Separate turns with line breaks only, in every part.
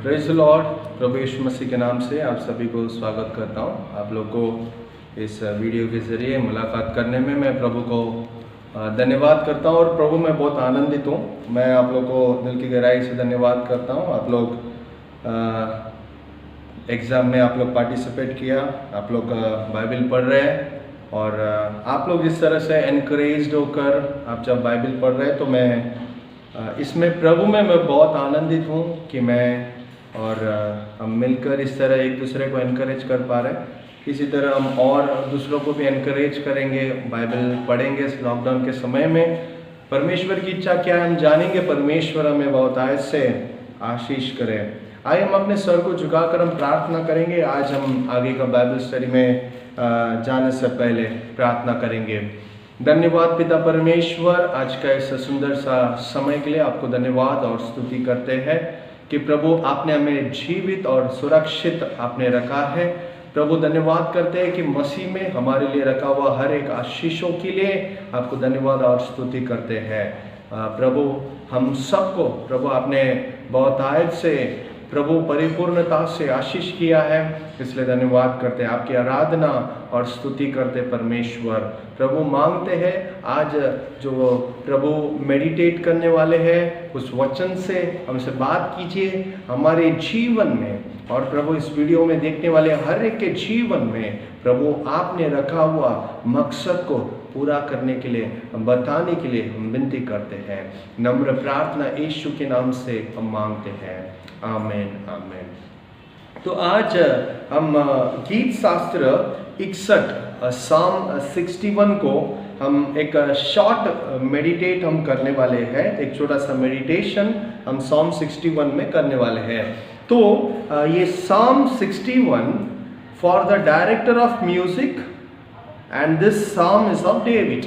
Praise the lord. प्रभु यीशु मसीह के नाम से आप सभी को स्वागत करता हूं। आप लोग को इस वीडियो के ज़रिए मुलाकात करने में मैं प्रभु को धन्यवाद करता हूं और प्रभु मैं बहुत आनंदित हूं। मैं आप लोग को दिल की गहराई से धन्यवाद करता हूं। आप लोग एग्ज़ाम में आप लोग पार्टिसिपेट किया, आप लोग बाइबल पढ़ रहे हैं और आप लोग इस तरह से एनकरेज्ड होकर आप जब बाइबल पढ़ रहे हैं तो मैं इसमें प्रभु में मैं बहुत आनंदित हूँ कि मैं और हम मिलकर इस तरह एक दूसरे को एनकरेज कर पा रहे हैं। इसी तरह हम और दूसरों को भी एनकरेज करेंगे, बाइबल पढ़ेंगे इस लॉकडाउन के समय में। परमेश्वर की इच्छा क्या है हम जानेंगे। परमेश्वर हमें बहुत आयत से आशीष करें। आइए हम अपने सर को झुकाकर हम प्रार्थना करेंगे। आज हम आगे का बाइबल स्टडी में जाने से पहले प्रार्थना करेंगे। धन्यवाद पिता परमेश्वर, आज का इस सुंदर सा समय के लिए आपको धन्यवाद और स्तुति करते हैं कि प्रभु आपने हमें जीवित और सुरक्षित आपने रखा है। प्रभु धन्यवाद करते हैं कि मसीह में हमारे लिए रखा हुआ हर एक आशीषों के लिए आपको धन्यवाद और स्तुति करते हैं। प्रभु हम सबको प्रभु आपने बहुत आयत से प्रभु परिपूर्णता से आशीष किया है, इसलिए धन्यवाद करते हैं। आपकी आराधना और स्तुति करते परमेश्वर। प्रभु मांगते हैं आज जो प्रभु मेडिटेट करने वाले हैं उस वचन से हमसे बात कीजिए हमारे जीवन में, और प्रभु इस वीडियो में देखने वाले हर एक के जीवन में प्रभु आपने रखा हुआ मकसद को पूरा करने के लिए बताने के लिए हम विनती करते हैं। नम्र प्रार्थना यीशु के नाम से हम मांगते हैं, आमीन आमीन। तो आज हम गीत शास्त्र 61 साम 61 को हम एक शॉर्ट मेडिटेट हम करने वाले हैं। एक छोटा सा मेडिटेशन हम साम 61 में करने वाले हैं। तो ये साम 61 for the director of music and this साम इज ऑफ डेविड।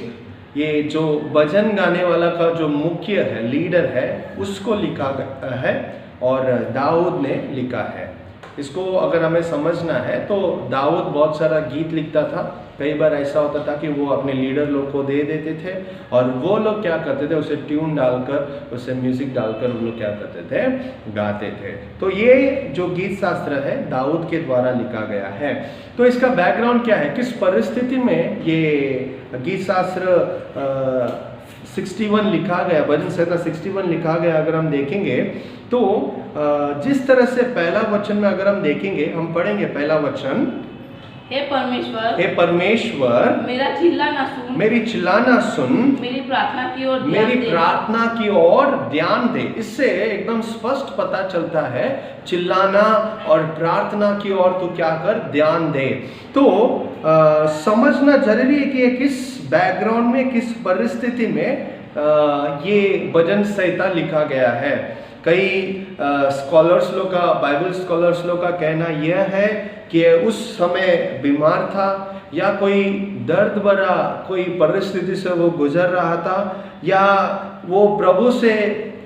ये जो भजन गाने वाला का जो मुख्य है, लीडर है, उसको लिखा है और दाऊद ने लिखा है। इसको अगर हमें समझना है तो दाऊद बहुत सारा गीत लिखता था। कई बार ऐसा होता था कि वो अपने लीडर लोग को दे देते थे और वो लोग क्या करते थे, उसे ट्यून डालकर, उसे म्यूजिक डालकर वो लोग क्या करते थे, गाते थे। तो ये जो गीत शास्त्र है दाऊद के द्वारा लिखा गया है। तो इसका बैकग्राउंड क्या है, किस परिस्थिति में ये गीत शास्त्र 61 लिखा गया, भजन संहिता 61 लिखा गया, अगर हम देखेंगे तो जिस तरह से पहला वचन में अगर हम देखेंगे, हम पढ़ेंगे पहला वचन,
हे परमेश्वर,
हे परमेश्वर
मेरा चिल्लाना सुन,
मेरी चिल्लाना सुन,
मेरी प्रार्थना की ओर
मेरी प्रार्थना की ओर ध्यान दे। इससे एकदम स्पष्ट पता चलता है चिल्लाना और प्रार्थना की ओर तो क्या कर, ध्यान दे। तो समझना जरूरी है कि ये किस बैकग्राउंड में, किस परिस्थिति में ये भजन संहिता लिखा गया है। कई स्कॉलर्स लोग का, बाइबल स्कॉलर्स लोग का कहना यह है कि उस समय बीमार था या कोई दर्द भरा कोई परिस्थिति से वो गुजर रहा था, या वो प्रभु से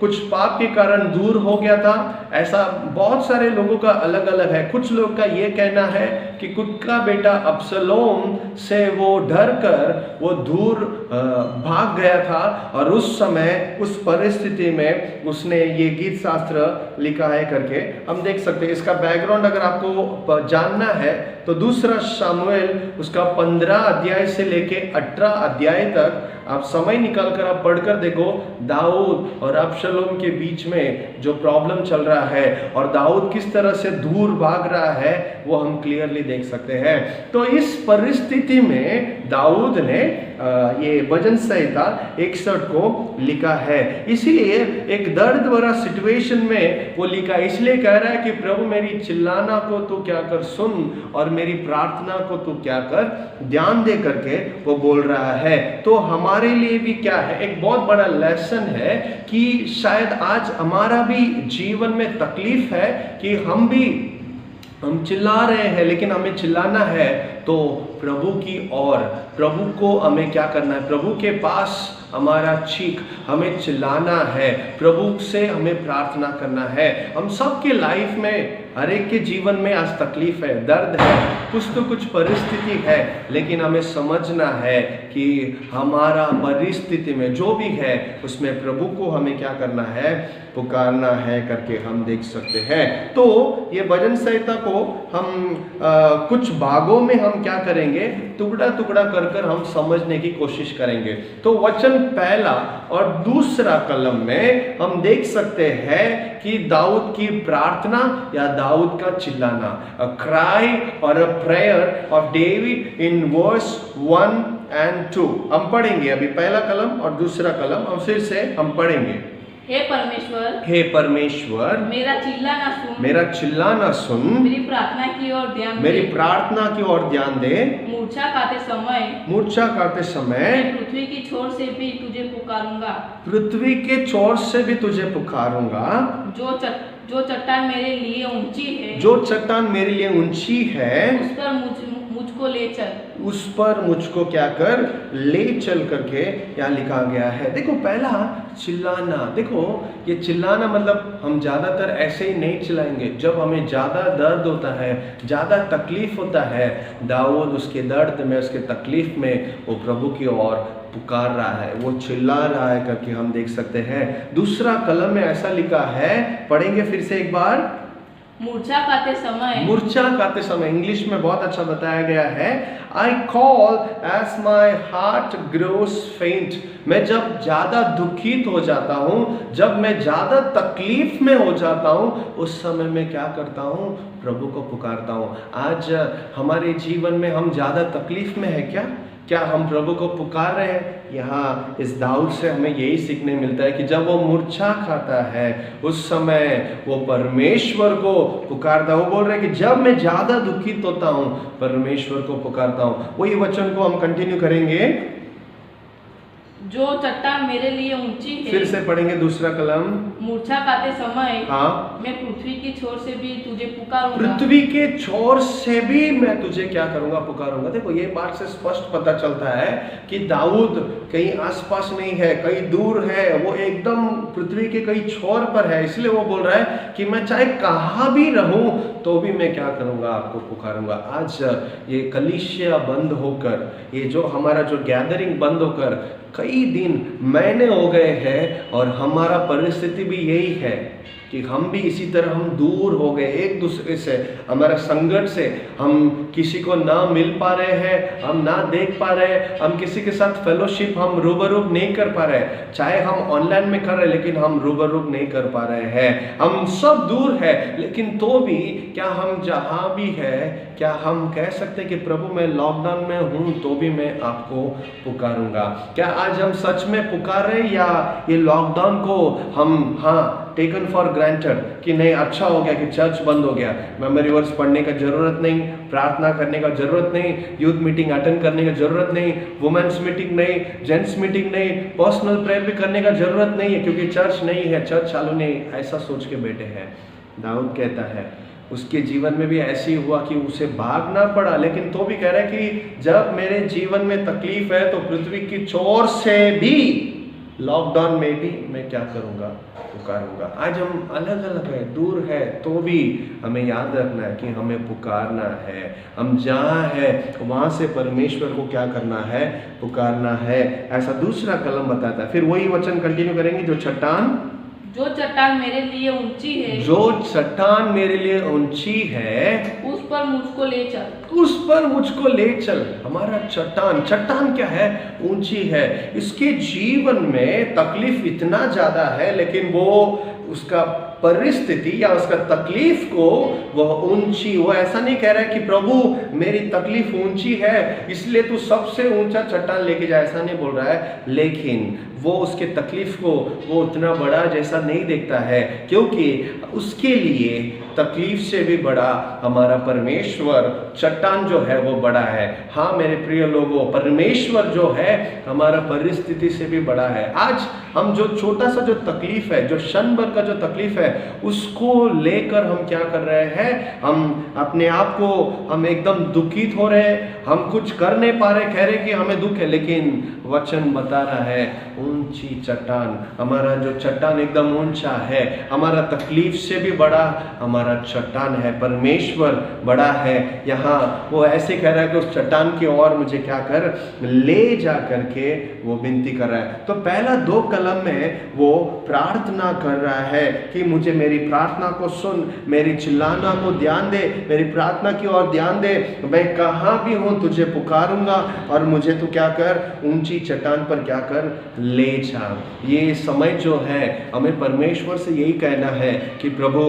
कुछ पाप के कारण दूर हो गया था। ऐसा बहुत सारे लोगों का अलग अलग है। कुछ लोग का ये कहना है कि खुद का बेटा अब्सलोम से वो डर कर वो दूर भाग गया था और उस समय उस परिस्थिति में उसने ये गीत शास्त्र लिखा है करके हम देख सकते हैं। इसका बैकग्राउंड अगर आपको जानना है तो दूसरा शामुएल उसका 15 अध्याय से लेके 18 अध्याय तक आप समय निकाल कर आप पढ़कर देखो। दाऊद और अब्सलोम के बीच में जो प्रॉब्लम चल रहा है और दाऊद किस तरह से दूर भाग रहा है वो हम क्लियरली देख सकते हैं। तो इस परिस्थिति में दाऊद ने ये भजन संहिता 61 को लिखा है। इसीलिए एक दर्द भरा सिचुएशन में वो लिखा, इसलिए कह रहा है कि प्रभु मेरी चिल्लाना को तू क्या कर सुन और मेरी प्रार्थना को तू क्या कर ध्यान दे करके वो बोल रहा है। तो हमारे लिए भी क्या है, एक बहुत बड़ा लेसन है कि शायद आज हमारा भी जीवन में तकलीफ है कि हम चिल्ला रहे हैं, लेकिन हमें चिल्लाना है तो प्रभु की ओर, प्रभु को हमें क्या करना है, प्रभु के पास हमारा चीख हमें चिल्लाना है, प्रभु से हमें प्रार्थना करना है। हम सबके लाइफ में हर एक के जीवन में आज तकलीफ है, दर्द है, कुछ परिस्थिति है, लेकिन हमें समझना है कि हमारा परिस्थिति में जो भी है उसमें प्रभु को हमें क्या करना है, पुकारना है करके हम देख सकते हैं। तो ये भजन संहिता को हम कुछ भागों में हम क्या करेंगे, टुकड़ा टुकड़ा कर कर हम समझने की कोशिश करेंगे। तो वचन पहला और दूसरा कलम में हम देख सकते हैं कि दाऊद की प्रार्थना या दाऊद का चिल्लाना, अ क्राई और a prayer of David in verse 1 and 2 हम पढ़ेंगे। अभी पहला कलम और दूसरा कलम हम फिर से हम पढ़ेंगे।
हे परमेश्वर,
हे परमेश्वर,
मेरा चिल्लाना सुन,
मेरा चिल्लाना सुन,
मेरी प्रार्थना की ओर ध्यान दे,
मेरी प्रार्थना की ओर ध्यान दे।
मूर्छा खाते समय,
मूर्छा करते समय
मैं पृथ्वी की छोर से भी तुझे पुकारूंगा,
पृथ्वी के छोर से भी तुझे पुकारूंगा।
जो चट्टान मेरे लिए ऊंची है,
जो चट्टान मेरे लिए ऊंची है,
उस पर मुझको ले चल,
उस पर मुझको क्या कर, ले चल करके यहाँ लिखा गया है। देखो पहला चिल्लाना, देखो ये चिल्लाना मतलब हम ज़्यादातर ऐसे ही नहीं चिल्लाएंगे। जब हमें ज़्यादा दर्द होता है, ज़्यादा तकलीफ होता है, दाऊद उसके दर्द में, उसके तकलीफ में वो प्रभु की ओर पुकार रहा है, वो चिल्ला रहा है करके हम देख सकते हैं। दूसरा कलम में ऐसा लिखा है, पढ़ेंगे फिर से एक बार।
मूर्छा खाते समय,
मूर्छा खाते समय इंग्लिश में बहुत अच्छा बताया गया है, I call as my heart grows faint. मैं जब ज्यादा दुखित हो जाता हूँ, जब मैं ज्यादा तकलीफ में हो जाता हूँ, उस समय मैं क्या करता हूँ, प्रभु को पुकारता हूँ। आज हमारे जीवन में हम ज्यादा तकलीफ में है क्या हम प्रभु को पुकार रहे हैं? यहाँ इस दाऊद से हमें यही सीखने मिलता है कि जब वो मूर्छा खाता है उस समय वो परमेश्वर को पुकारता है। वो बोल रहे हैं कि जब मैं ज्यादा दुखित होता हूँ परमेश्वर को पुकारता हूँ। वही वचन को हम कंटिन्यू करेंगे।
जो चट्टान मेरे लिए ऊंची है,
फिर से पढ़ेंगे दूसरा कलम।
मूर्छा खाते समय,
हाँ,
मैं पृथ्वी की छोर से भी तुझे पुकारूंगा,
पृथ्वी के छोर से भी मैं तुझे क्या करूंगा, पुकारूंगा। देखो ये बात से स्पष्ट पता चलता है कि दाऊद कहीं आसपास नहीं है, कहीं दूर है, वो एकदम पृथ्वी के कहीं छोर पर है। इसलिए वो बोल रहा है कि मैं चाहे कहाँ भी रहूं तो भी मैं क्या करूंगा, आपको पुकारूंगा। आज ये कलीसिया बंद होकर, ये जो हमारा जो गैदरिंग बंद होकर कई दिन महीने हो गए हैं और हमारा परिस्थिति भी यही है कि हम भी इसी तरह हम दूर हो गए एक दूसरे से, हमारा संकट से। हम किसी को ना मिल पा रहे हैं, हम ना देख पा रहे हैं, हम किसी के साथ फेलोशिप हम रूबरू नहीं कर पा रहे हैं। चाहे हम ऑनलाइन में कर रहे हैं लेकिन हम रूबरू नहीं कर पा रहे हैं। हम सब दूर है, लेकिन तो भी क्या हम जहाँ भी है, क्या हम कह सकते हैं कि प्रभु मैं लॉकडाउन में हूँ तो भी मैं आपको पुकारूंगा? क्या आज हम सच में पुकार रहे हैं, या ये लॉकडाउन को हम टेकन फॉर ग्रांटेड कि नहीं, अच्छा हो गया कि चर्च बंद हो गया, मेमोरी वर्स पढ़ने का जरूरत नहीं, प्रार्थना करने का जरूरत नहीं, यूथ मीटिंग अटेंड करने का जरूरत नहीं, वुमेन्स मीटिंग नहीं, जेंट्स मीटिंग नहीं, पर्सनल प्रेयर भी करने का जरूरत नहीं है क्योंकि चर्च नहीं है, चर्च चालू नहीं, ऐसा सोच के बैठे हैं। दाऊद कहता है उसके जीवन में भी ऐसे ही हुआ कि उसे भागना पड़ा, लेकिन तो भी कह रहा है कि जब मेरे जीवन में तकलीफ है तो पृथ्वी की छोर से भी, लॉकडाउन में भी मैं क्या करूंगा, पुकारूंगा। आज हम अलग अलग है, दूर है, तो भी हमें याद रखना है कि हमें पुकारना है। हम जहाँ है वहाँ से परमेश्वर को क्या करना है, पुकारना है। ऐसा दूसरा कलम बताता है। फिर वही वचन कंटिन्यू करेंगे।
जो चट्टान मेरे लिए ऊंची है,
जो चट्टान मेरे लिए ऊंची है,
उस पर मुझको ले चल,
उस पर मुझको ले चल। हमारा चट्टान क्या है, ऊंची है। इसके जीवन में तकलीफ इतना ज्यादा है, लेकिन वो उसका परिस्थिति या उसका तकलीफ को वह ऊंची, वो ऐसा नहीं कह रहा है कि प्रभु मेरी तकलीफ ऊंची है इसलिए तू सबसे ऊंचा चट्टान लेके जा, ऐसा नहीं बोल रहा है। लेकिन वो उसके तकलीफ को वो उतना बड़ा जैसा नहीं देखता है, क्योंकि उसके लिए तकलीफ से भी बड़ा हमारा परमेश्वर, चट्टान जो है वो बड़ा है। हाँ मेरे प्रिय लोगों, परमेश्वर जो है हमारा परिस्थिति से भी बड़ा है। आज हम जो छोटा सा जो तकलीफ है, जो क्षण भर का जो तकलीफ है, उसको लेकर हम क्या कर रहे हैं, हम अपने आप को हम एकदम दुखित हो रहे हैं, हम कुछ कर नहीं पा रहे, कह रहे कि हमें दुख है। लेकिन वचन बता रहा है ऊंची चट्टान, हमारा जो चट्टान एकदम ऊंचा है, हमारा तकलीफ से भी बड़ा हमारा हमारा चट्टान है, परमेश्वर बड़ा है। यहाँ वो ऐसे कह रहा है कि उस चट्टान की ओर मुझे क्या कर, ले जा करके वो विनती कर रहा है। तो पहला 2 कलम में वो प्रार्थना कर रहा है कि मुझे मेरी प्रार्थना को सुन, मेरी चिल्लाना को ध्यान दे, मेरी प्रार्थना की ओर ध्यान दे, मैं कहाँ भी हूँ तुझे पुकारूंगा और मुझे तू क्या कर, ऊंची चट्टान पर क्या कर, ले जा। ये समय जो है हमें परमेश्वर से यही कहना है कि प्रभु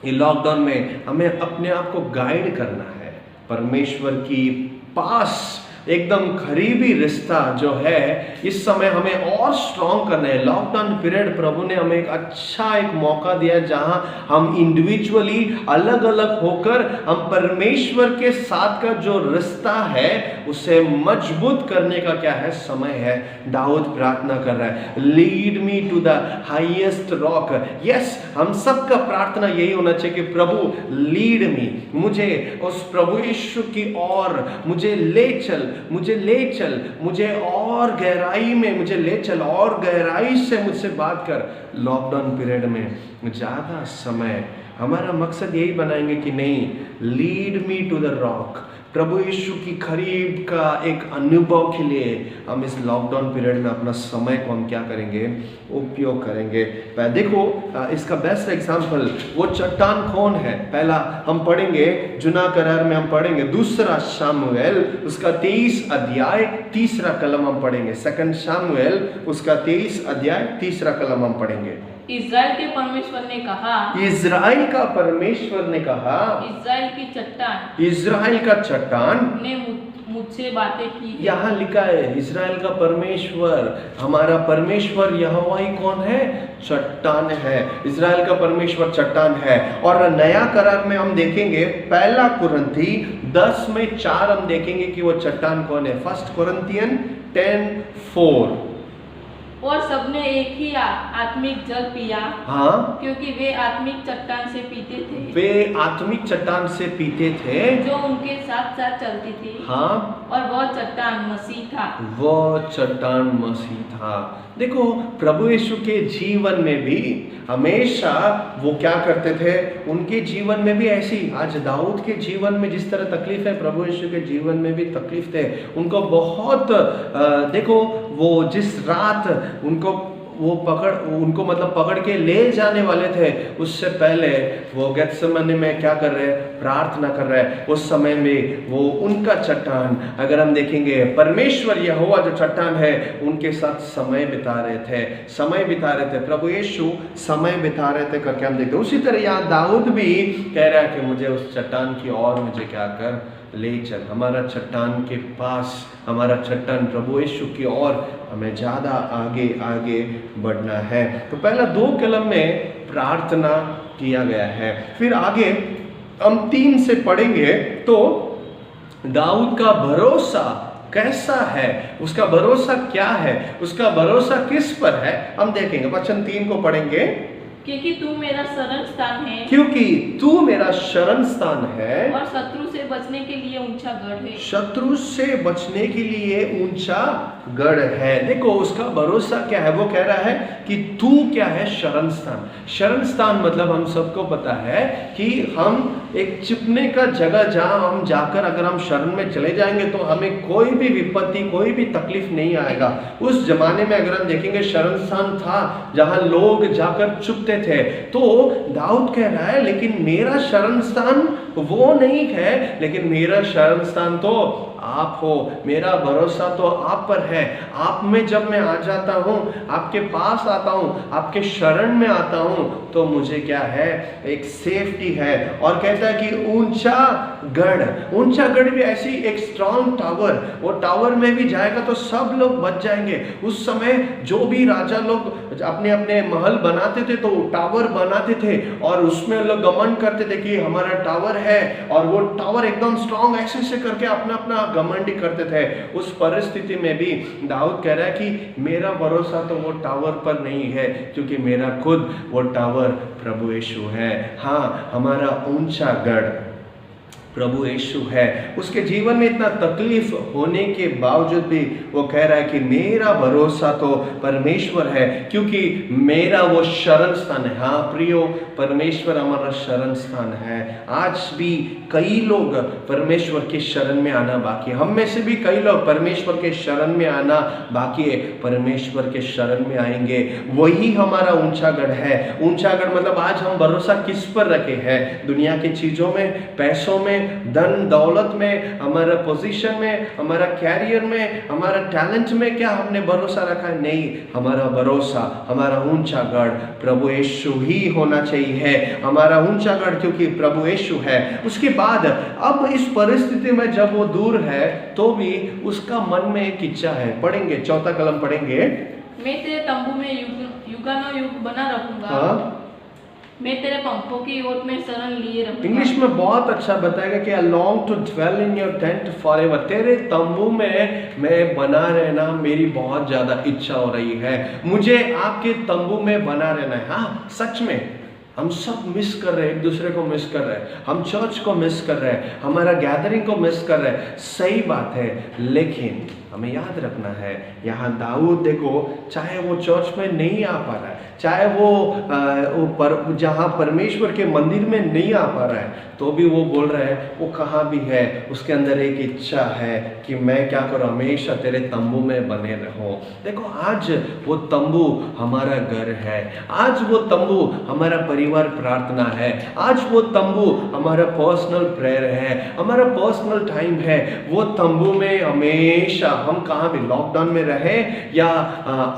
ये लॉकडाउन में हमें अपने आप को गाइड करना है, परमेश्वर की पास एकदम करीबी रिश्ता जो है इस समय हमें और स्ट्रॉन्ग करना है। लॉकडाउन पीरियड प्रभु ने हमें एक मौका दिया जहां हम इंडिविजुअली अलग अलग होकर हम परमेश्वर के साथ का जो रिश्ता है उसे मजबूत करने का क्या है, समय है। दाऊद प्रार्थना कर रहा है, lead me to the highest rock. Yes, हम सबका प्रार्थना यही होना चाहिए कि प्रभु लीड मी, मुझे उस प्रभु यीशु की ओर मुझे ले चल, मुझे और गहराई में मुझे ले चल, और गहराई से मुझसे बात कर। लॉकडाउन पीरियड में ज़्यादा समय हमारा मकसद यही बनाएंगे कि नहीं, lead me to the rock, प्रभु यीशु की करीब का एक अनुभव के लिए हम इस लॉकडाउन पीरियड में अपना समय को हम क्या करेंगे, उपयोग करेंगे। देखो इसका बेस्ट एग्जांपल वो चट्टान कौन है, पहला हम पढ़ेंगे जुना करार में, हम पढ़ेंगे 2 शामुएल उसका 23 अध्याय 3 कलम हम पढ़ेंगे। 2 शामुएल उसका 23 अध्याय 3 कलम हम पढ़ेंगे।
इज़राइल के परमेश्वर ने कहा,
इज़राइल का परमेश्वर ने कहा, इज़राइल का चट्टान
ने मुझसे बातें की।
यहाँ लिखा है इज़राइल का परमेश्वर, हमारा परमेश्वर यहोवा ही कौन है, चट्टान है। इज़राइल का परमेश्वर चट्टान है। और नया करार में हम देखेंगे 1 कुरिन्थी 10:4 हम देखेंगे कि वो चट्टान कौन है। 1 कुरिन्थियन 10:4
और सबने एक ही आत्मिक जल पिया,
हाँ,
क्योंकि वे आत्मिक चट्टान से पीते थे,
वे आत्मिक चट्टान से पीते थे
जो उनके साथ साथ चलती थी।
हाँ,
और वह चट्टान मसीह था,
वो चट्टान मसीह था। देखो प्रभु यीशु के जीवन में भी हमेशा वो क्या करते थे, उनके जीवन में भी ऐसी, आज दाऊद के जीवन में जिस तरह तकलीफ है, प्रभु यीशु के जीवन में भी तकलीफ थे। उनको बहुत देखो वो जिस रात उनको पकड़ के ले जाने वाले थे, उससे पहले वो गेत्सेमनी में क्या कर रहे हैं, प्रार्थना कर रहे हैं। उस समय में वो उनका चट्टान, अगर हम देखेंगे परमेश्वर यहोवा जो चट्टान है उनके साथ समय बिता रहे थे, प्रभु यीशु समय बिता रहे थे करके हम देखते हैं। उसी तरह यहाँ दाऊद भी कह रहा है कि मुझे उस चट्टान की ओर मुझे क्या कर, ले चल। हमारा चट्टान के पास, हमारा चट्टान प्रभु यीशु की ओर हमें ज़्यादा आगे बढ़ना है। तो पहला 2 कलम में प्रार्थना किया गया है। फिर आगे हम 3 से पढ़ेंगे तो दाऊद का भरोसा कैसा है, उसका भरोसा क्या है, उसका भरोसा किस पर है, हम देखेंगे। वचन 3 को पढ़ेंगे।
क्योंकि तू मेरा शरण स्थान है,
क्योंकि तू मेरा शरण स्थान है,
और शत्रु से बचने के लिए ऊंचा गढ़ है,
शत्रु से बचने के लिए ऊंचा गढ़ है। देखो उसका भरोसा क्या है, वो कह रहा है कि तू क्या है, शरण स्थान। शरण स्थान मतलब हम सबको पता है कि हम एक छिपने का जगह, जहां हम जाकर अगर हम शरण में चले जाएंगे तो हमें कोई भी विपत्ति, कोई भी तकलीफ नहीं आएगा। उस जमाने में अगर हम देखेंगे शरण स्थान था जहां लोग जाकर छुपते थे। तो दाऊद कह रहा है लेकिन मेरा शरण स्थान वो नहीं है, लेकिन मेरा शरण स्थान तो आप हो, मेरा भरोसा तो आप पर है। आप में जब मैं आ जाता हूँ, आपके पास आता हूँ, आपके शरण में आता हूँ, तो मुझे क्या है, एक सेफ्टी है। और कहता है कि ऊंचा गढ़ भी ऐसी एक स्ट्रॉन्ग टावर, वो टावर में भी जाएगा तो सब लोग बच जाएंगे। उस समय जो भी राजा लोग अपने अपने महल बनाते थे तो टावर बनाते थे और उसमें लोग घमंड करते थे कि हमारा टावर है, और वो टावर एकदम स्ट्रॉन्ग ऐसे करके अपना घमंड करते थे। उस परिस्थिति में भी दाऊद कह रहा है कि मेरा भरोसा तो वो टावर पर नहीं है, क्योंकि मेरा खुद वो टावर प्रभु यीशु है। हाँ, हमारा ऊंचा गढ़ प्रभु यीशु है। उसके जीवन में इतना तकलीफ होने के बावजूद भी वो कह रहा है कि मेरा भरोसा तो परमेश्वर है, क्योंकि मेरा वो शरण स्थान है। हाँ प्रियो, परमेश्वर हमारा शरण स्थान है। आज भी कई लोग परमेश्वर के शरण में आना बाकी है। हम में से भी कई लोग परमेश्वर के शरण में आना बाकी है। परमेश्वर के शरण में आएंगे, वही हमारा ऊंचा गढ़ है। ऊंचा गढ़ मतलब आज हम भरोसा किस पर रखे हैं? दुनिया की चीजों में, पैसों में, धन दौलत में, हमारा पोजीशन में, हमारा कैरियर में, हमारा टैलेंट में क्या हमने भरोसा रखा है? नहीं, हमारा भरोसा, हमारा ऊंचा गढ़ प्रभु यीशु ही होना चाहिए। हमारा ऊंचा गढ़ क्योंकि प्रभु यीशु है। उसके बाद अब इस परिस्थिति में जब वो दूर है तो भी उसका मन में एक इच्छा है। पढ़ेंगे, चौथा कलम पढ़ेंगे।
मैं तेरे तंबू में युगानुयुग बना रखूंगा।
हाँ?
मैं तेरे पंखों की ओट में शरण लिए रहूंगा।
इंग्लिश में बहुत अच्छा बताएगा कि I long to dwell in your tent forever। तेरे तंबू में मैं बना रहना मेरी बहुत ज्यादा इच्छा हो रही है। मुझे आपके तंबू में बना रहना है। हाँ सच में हम सब मिस कर रहे हैं, एक दूसरे को मिस कर रहे हैं, हम चर्च को मिस कर रहे हैं, हमारा गैदरिंग को मिस कर रहे हैं। सही बात है, लेकिन हमें याद रखना है, यहाँ दाऊद देखो, चाहे वो चर्च में नहीं आ पा रहा है, चाहे वो जहाँ परमेश्वर के मंदिर में नहीं आ पा रहा है, तो भी वो बोल रहा है वो कहाँ भी है, उसके अंदर एक इच्छा है कि मैं क्या करूँ, हमेशा तेरे तंबू में बने रहूं। देखो आज वो तंबू हमारा घर है, आज वो तंबू हमारा परिवार प्रार्थना है, आज वो तंबू हमारा पर्सनल प्रेयर है, हमारा पर्सनल टाइम है। वो तंबू में हमेशा हम कहाँ भी, लॉकडाउन में रहे या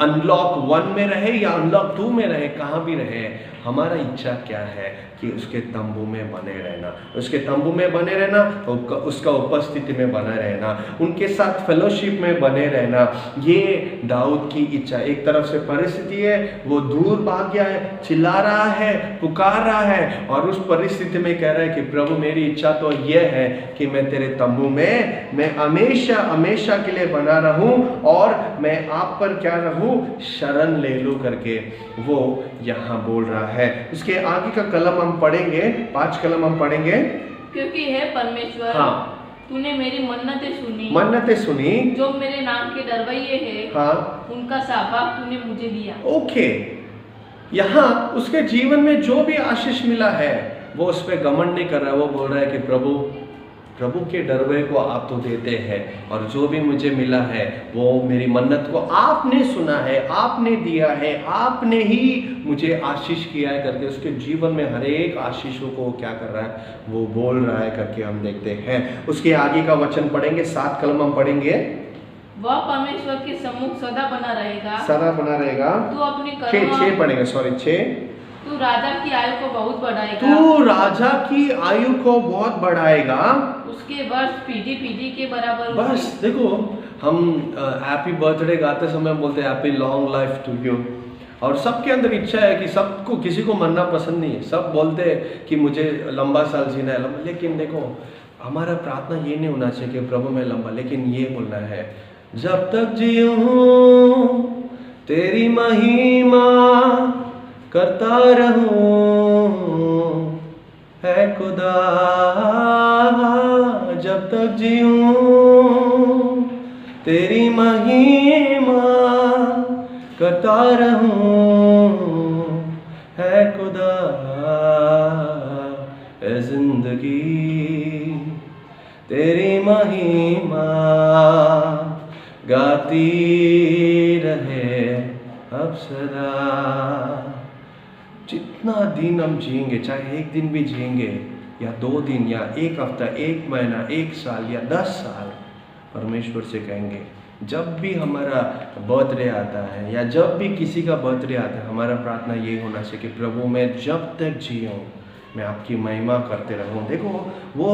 अनलॉक 1 में रहे या अनलॉक 2 में रहे, कहाँ भी रहे, हमारा इच्छा क्या है कि उसके तंबू में बने रहना, उसके तंबू में बने रहना, उसका उपस्थिति में बना रहना, उनके साथ फेलोशिप में बने रहना। ये दाऊद की इच्छा। एक तरफ से परिस्थिति है, वो दूर भाग गया है, चिल्ला रहा है, पुकार रहा है, और उस परिस्थिति में कह रहा है कि प्रभु मेरी इच्छा तो यह है कि मैं तेरे तंबू में मैं हमेशा हमेशा के लिए बना रहूं और मैं आप पर क्या रहूं, शरण ले लूं करके वो यहाँ बोल रहा है। उसके आगे का कलम हम पढ़ेंगे, 5 कलम हम पढ़ेंगे।
क्योंकि है परमेश्वर,
हाँ,
तूने मेरी
मन्नतें सुनी,
जो मेरे नाम के डरवैये है,
हाँ,
उनका सहभाग तूने मुझे दिया।
ओके, यहाँ उसके जीवन में जो भी आशीष मिला है वो उस पर घमंड नहीं कर रहा है। वो बोल रहा है कि प्रभु के डरवे को आप तो देते हैं, और जो भी मुझे मिला है वो मेरी मन्नत को आपने सुना है, आपने दिया है, आपने ही मुझे आशीष किया है करके उसके जीवन में हर एक आशीषों को क्या कर रहा है, वो बोल रहा है करके हम देखते हैं। उसके आगे का वचन पढ़ेंगे, 7 कलम हम पढ़ेंगे।
वह परमेश्वर के सम्मुख सदा बना रहेगा,
सदा बना रहेगा।
तू अपनी
6 पढ़ेंगे, सॉरी 6।
तू राजा की आयु को बहुत बढ़ाएगा,
तू राजा की आयु को बहुत बढ़ाएगा,
उसके वर्ष पीढ़ी के बराबर।
बस देखो, हम हैप्पी बर्थडे गाते समय बोलते हैं happy long life to you, और सबके अंदर इच्छा है कि सबको, किसी को मरना पसंद नहीं है, सब बोलते हैं कि मुझे लंबा साल जीना है, लेकिन देखो हमारा प्रार्थना ये नहीं होना चाहिए कि प्रभु मैं लंबा, लेकिन ये बोलना है जब तक जीऊं तेरी महिमा करता रहूं है खुदा, जब तक जीऊं तेरी महिमा करता रहूं है खुदा, ए जिंदगी तेरी महिमा गाती रहे अब सदा। जितना दिन हम जिएंगे, चाहे 1 दिन भी जिएंगे या 2 दिन या 1 हफ्ता, 1 महीना, 1 साल या 10 साल, परमेश्वर से कहेंगे जब भी हमारा बर्थडे आता है या जब भी किसी का बर्थडे आता है, हमारा प्रार्थना ये होना चाहिए कि प्रभु मैं जब तक जीऊँ मैं आपकी महिमा करते रहूं। देखो वो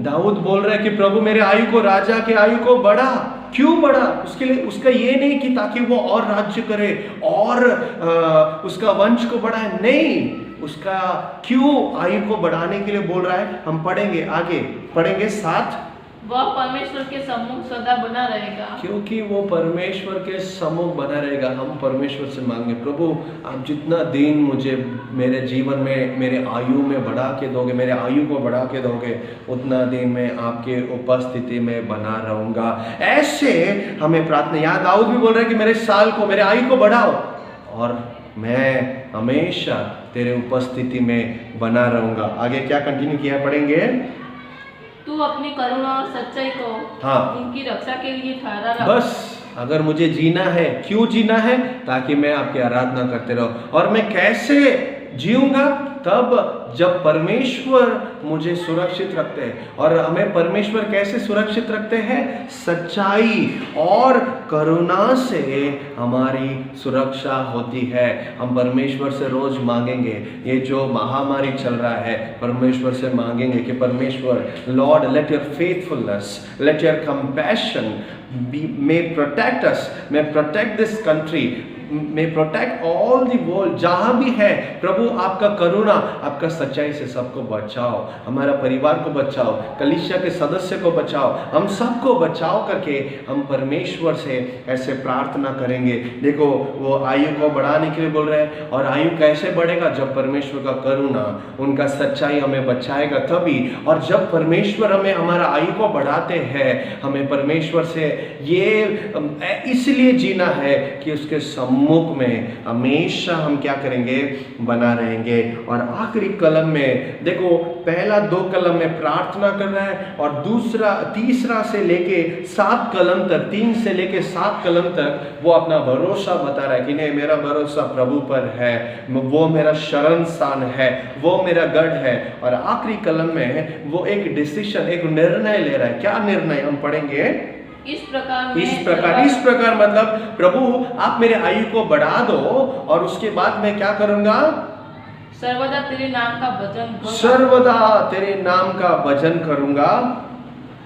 दाऊद बोल रहा है कि प्रभु मेरे आयु को, राजा के आयु को बढ़ा। क्यों बढ़ा? उसके लिए, उसका ये नहीं कि ताकि वो और राज्य करे और उसका वंश को बढ़ाए, नहीं, उसका क्यों आयु को बढ़ाने के लिए बोल रहा है। हम पढ़ेंगे, आगे पढ़ेंगे 7
वह परमेश्वर के सम्मुख सदा बना रहेगा।
क्योंकि वो परमेश्वर के सम्मुख बना रहेगा। हम परमेश्वर से मांगे, प्रभु आप जितना दिन मुझे मेरे जीवन में, मेरे आयु में बढ़ा के दोगे, मेरे आयु को बढ़ा के दोगे, उतना दिन मैं आपके उपस्थिति में बना रहूँगा। ऐसे हमें प्रार्थना, यहाँ दाऊद भी बोल रहा है कि मेरे साल को, मेरे आयु को बढ़ाओ और मैं हमेशा तेरे उपस्थिति में बना रहूँगा। आगे क्या कंटिन्यू किया पढ़ेंगे?
तू अपनी करुणा और सच्चाई को
हाँ,
उनकी रक्षा के लिए ठहरा रख।
बस अगर मुझे जीना है, क्यों जीना है? ताकि मैं आपकी आराधना करते रहूं। और मैं कैसे जीऊंगा? तब जब परमेश्वर मुझे सुरक्षित रखते हैं। और हमें परमेश्वर कैसे सुरक्षित रखते हैं? सच्चाई और करुणा से हमारी सुरक्षा होती है। हम परमेश्वर से रोज मांगेंगे, ये जो महामारी चल रहा है, परमेश्वर से मांगेंगे कि परमेश्वर, Lord let your faithfulness, let your compassion may protect us, may protect this country, may protect all the world। जहाँ भी है प्रभु आपका करुणा, आपका सच्चाई से सबको बचाओ, हमारा परिवार को बचाओ, कलीसिया के सदस्य को बचाओ, हम सबको बचाओ करके हम परमेश्वर से ऐसे प्रार्थना करेंगे। देखो वो आयु को बढ़ाने के लिए बोल रहे हैं। और आयु कैसे बढ़ेगा? जब परमेश्वर का करुणा, उनका सच्चाई हमें बचाएगा तभी। और जब परमेश्वर हमें हमारा आयु को बढ़ाते हैं, हमें परमेश्वर से ये इसलिए जीना है कि उसके सम्मुख में हमेशा हम क्या करेंगे? बना रहेंगे। और आखिरी कलम में देखो, पहला 2 कलम में प्रार्थना कर रहा है और दूसरा, तीसरा से लेके 7 कलम तक, 3 से लेके 7 कलम तक वो अपना भरोसा बता रहा है कि नहीं, मेरा भरोसा प्रभु पर है, वो मेरा शरण स्थान है, वो मेरा गढ़ है। और आखिरी कलम में वो एक डिसीजन, एक निर्णय ले रहा है। क्या निर्णय? हम पढ़ेंगे
इस प्रकार
इस प्रकार मतलब प्रभु आप मेरे आयु को बढ़ा दो और उसके बाद मैं क्या करूंगा?
सर्वदा तेरे नाम का भजन करूंगा।
सर्वदा तेरे नाम का भजन करूंगा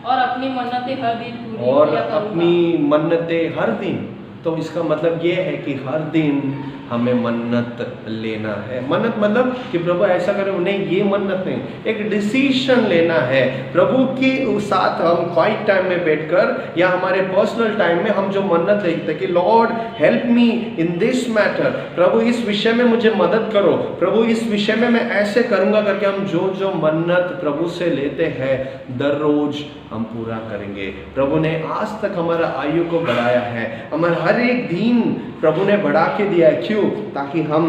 और अपनी मन्नतें हर दिन पूरी
और
किया करूंगा।
अपनी मन्नतें हर दिन। तो इसका मतलब ये है कि हर दिन हमें मन्नत लेना है। मन्नत मतलब कि प्रभु ऐसा करो, नहीं ये मन्नत नहीं, एक डिसीजन लेना है। प्रभु के साथ हम क्वाइट टाइम में बैठकर या हमारे पर्सनल टाइम में हम जो मन्नत लेते हैं कि lord help me in this matter, प्रभु इस विषय में मुझे मदद करो, प्रभु इस विषय में मैं ऐसे करूंगा करके हम जो जो मन्नत प्रभु से लेते हैं दररोज हम पूरा करेंगे। प्रभु ने आज तक हमारा आयु को बढ़ाया है, हमारा हर एक दिन प्रभु ने बढ़ा के दिया है। क्यों? ताकि हम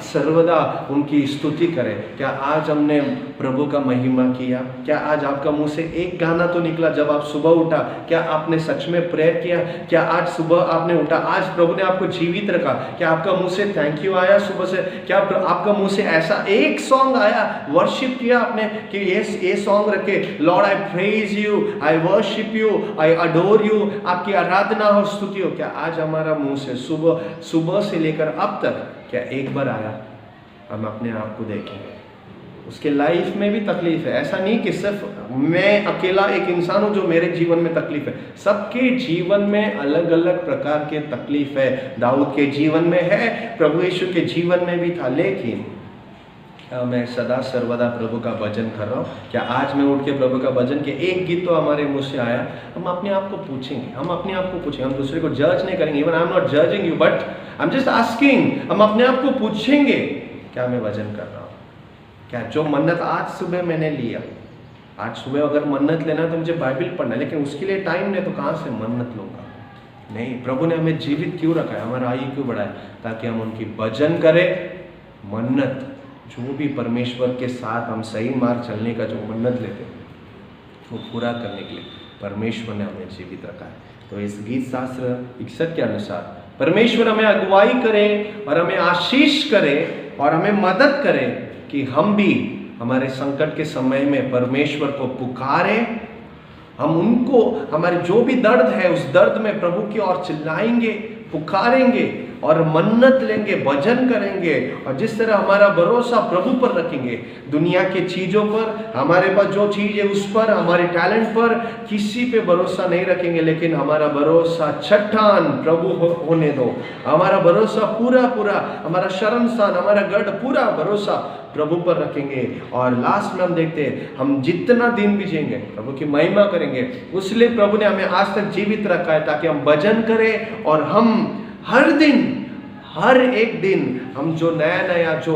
सर्वदा उनकी स्तुति करें। क्या आज हमने प्रभु का महिमा किया? क्या आज आपका मुंह से एक गाना तो निकला जब आप सुबह उठा? क्या आपने सच में प्रेयर किया? क्या आज सुबह आपने उठा, आज प्रभु ने आपको जीवित रखा? क्या आपका मुंह से थैंक यू आया सुबह से? क्या आपका मुंह से ऐसा एक सॉन्ग आया, वर्शिप किया आपने कि ये सॉन्ग रखे, Lord I praise you, I worship you, I adore you, आपकी आराधना हो, स्तुति हो? क्या आज हमारा मुंह से सुबह से लेकर अब तक क्या एक बार आया? हम अपने आप को देखेंगे। उसके लाइफ में भी तकलीफ है। ऐसा नहीं कि सिर्फ मैं अकेला एक इंसान हूं जो मेरे जीवन में तकलीफ है, सबके जीवन में अलग अलग प्रकार के तकलीफ है। दाऊद के जीवन में है, प्रभु यीशु के जीवन में भी था। लेकिन क्या मैं सदा सर्वदा प्रभु का भजन कर रहा हूँ? क्या आज मैं उठ के प्रभु का भजन के एक गीत तो हमारे मुंह से आया? हम अपने आप को पूछेंगे, हम अपने आप को पूछेंगे। हम दूसरे को जज नहीं करेंगे। Even I am not judging you but I am just asking. हम अपने आप को पूछेंगे, क्या मैं भजन कर रहा हूँ? क्या जो मन्नत आज सुबह मैंने लिया, आज सुबह अगर मन्नत लेना है तो मुझे बाइबल पढ़ना है, लेकिन उसके लिए टाइम नहीं तो कहाँ से मन्नत लूँगा? नहीं, प्रभु ने हमें जीवित क्यों रखा है, हमारा आयु क्यों बढ़ाया? ताकि हम उनकी भजन करें। मन्नत जो भी परमेश्वर के साथ हम सही मार्ग चलने का जो मन्नत लेते हैं वो पूरा करने के लिए परमेश्वर ने हमें जीवित रखा है। तो इस गीत शास्त्र 61 के अनुसार परमेश्वर हमें अगुवाई करे और हमें आशीष करे और हमें मदद करे कि हम भी हमारे संकट के समय में परमेश्वर को पुकारें। हम उनको, हमारे जो भी दर्द है उस दर्द में प्रभु की ओर चिल्लाएंगे, पुकारेंगे और मन्नत लेंगे, भजन करेंगे, और जिस तरह हमारा भरोसा प्रभु पर रखेंगे, दुनिया के चीज़ों पर, हमारे पास जो चीज़ है उस पर, हमारे टैलेंट पर किसी पे भरोसा नहीं रखेंगे, लेकिन हमारा भरोसा चट्टान प्रभु होने दो। हमारा भरोसा पूरा पूरा, हमारा शरण स्थान, हमारा गढ़, पूरा भरोसा प्रभु पर रखेंगे। और लास्ट में हम देखते हैं, हम जितना दिन भी जिएंगे प्रभु की महिमा करेंगे। इसलिए प्रभु ने हमें आज तक जीवित रखा है, ताकि हम भजन करें और हम हर दिन, हर एक दिन हम जो नया नया जो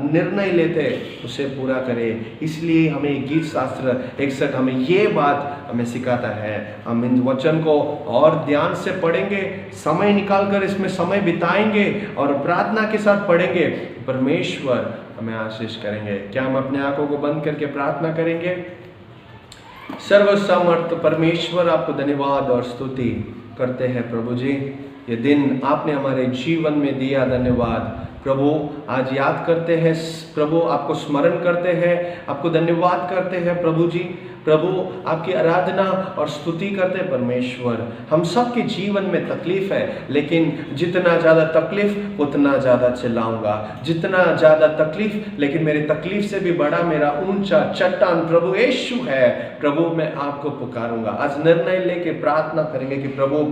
निर्णय लेते हैं उसे पूरा करें। इसलिए हमें गीत शास्त्र 61 हमें ये बात हमें सिखाता है। हम इन वचन को और ध्यान से पढ़ेंगे, समय निकाल कर इसमें समय बिताएंगे और प्रार्थना के साथ पढ़ेंगे, परमेश्वर हमें आशीष करेंगे। क्या हम अपने आंखों को बंद करके प्रार्थना करेंगे? सर्वसमर्थ परमेश्वर, आपको धन्यवाद और स्तुति करते हैं प्रभु जी। ये दिन आपने हमारे जीवन में दिया, धन्यवाद प्रभु। आज याद करते हैं प्रभु, आपको स्मरण करते हैं, आपको धन्यवाद करते हैं प्रभु जी। प्रभु आपकी आराधना और स्तुति करते हैं परमेश्वर। हम सबके जीवन में तकलीफ है, लेकिन जितना ज़्यादा तकलीफ उतना ज़्यादा चिल्लाऊंगा, जितना ज़्यादा तकलीफ, लेकिन मेरी तकलीफ से भी बड़ा मेरा ऊंचा चट्टान प्रभु यीशु है। प्रभु मैं आपको पुकारूंगा। आज निर्णय लेके प्रार्थना करेंगे कि प्रभु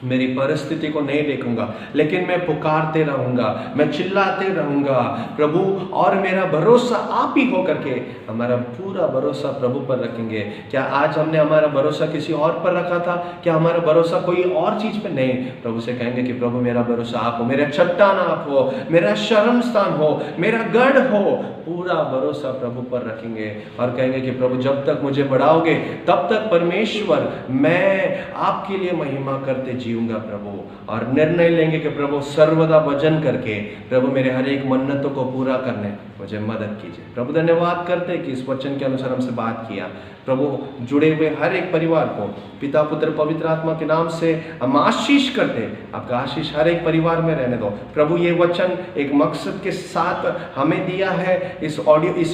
मेरी परिस्थिति को नहीं देखूंगा, लेकिन मैं पुकारते रहूंगा, मैं चिल्लाते रहूंगा प्रभु, और मेरा भरोसा आप ही हो करके हमारा पूरा भरोसा प्रभु पर रखेंगे। क्या आज हमने हमारा भरोसा किसी और पर रखा था? क्या हमारा भरोसा कोई और चीज पे? नहीं, प्रभु से कहेंगे कि प्रभु मेरा भरोसा आप हो, मेरा चट्टान आप हो, मेरा शरण स्थान हो, मेरा गढ़ हो। पूरा भरोसा प्रभु पर रखेंगे और कहेंगे कि प्रभु जब तक मुझे बढ़ाओगे तब तक परमेश्वर मैं आपके लिए महिमा करते जीऊंगा प्रभु। और निर्णय लेंगे कि प्रभु सर्वदा भजन करके प्रभु मेरे हर एक मन्नतों को पूरा करने मुझे मदद कीजिए। प्रभु धन्यवाद करते कि इस वचन के अनुसार हमसे बात किया। प्रभु जुड़े हुए हर एक परिवार को पिता पुत्र पवित्र आत्मा के नाम से हम आशीष करते, आपका आशीष हर एक परिवार में रहने दो प्रभु। ये वचन एक मकसद के साथ हमें दिया है, इस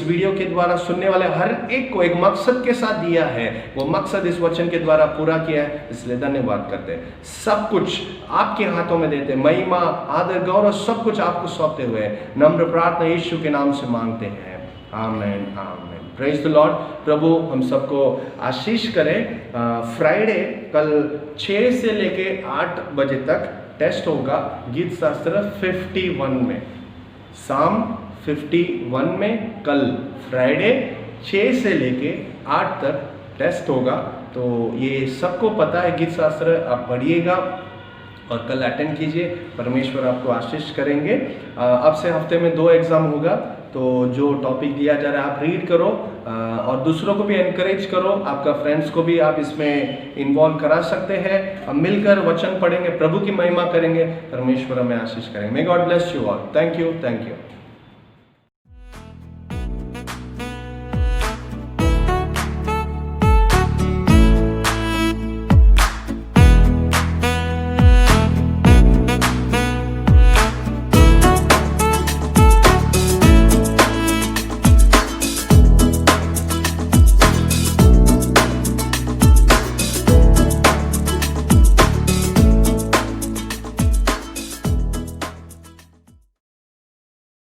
वीडियो के द्वारा सुनने वाले हर एक को एक मकसद के साथ दिया है, वो मकसद इस वचन के द्वारा पूरा किया है, इसलिए धन्यवाद करते। सब कुछ आपके हाथों में देते, महिमा आदर गौरव सब कुछ आपको सौंपते हुए नम्र प्रार्थना यीशु के नाम से मांगते हैं, amen amen. Praise the lord. प्रभु हम सबको आशीष करें। फ्राइडे कल 6 से लेके 8 बजे तक टेस्ट होगा गीत शास्त्र 51 में, शाम 51 में कल फ्राइडे 6 से लेके 8 तक टेस्ट होगा। तो ये सबको पता है गीत शास्त्र, आप पढ़िएगा और कल अटेंड कीजिए, परमेश्वर आपको आशीष करेंगे। अब से हफ्ते में 2 एग्ज़ाम होगा, तो जो टॉपिक दिया जा रहा है आप रीड करो और दूसरों को भी एनकरेज करो, आपका फ्रेंड्स को भी आप इसमें इन्वॉल्व करा सकते हैं। हम मिलकर वचन पढ़ेंगे, प्रभु की महिमा करेंगे, परमेश्वर हमें आशीष करेंगे। May God bless you all. Thank you.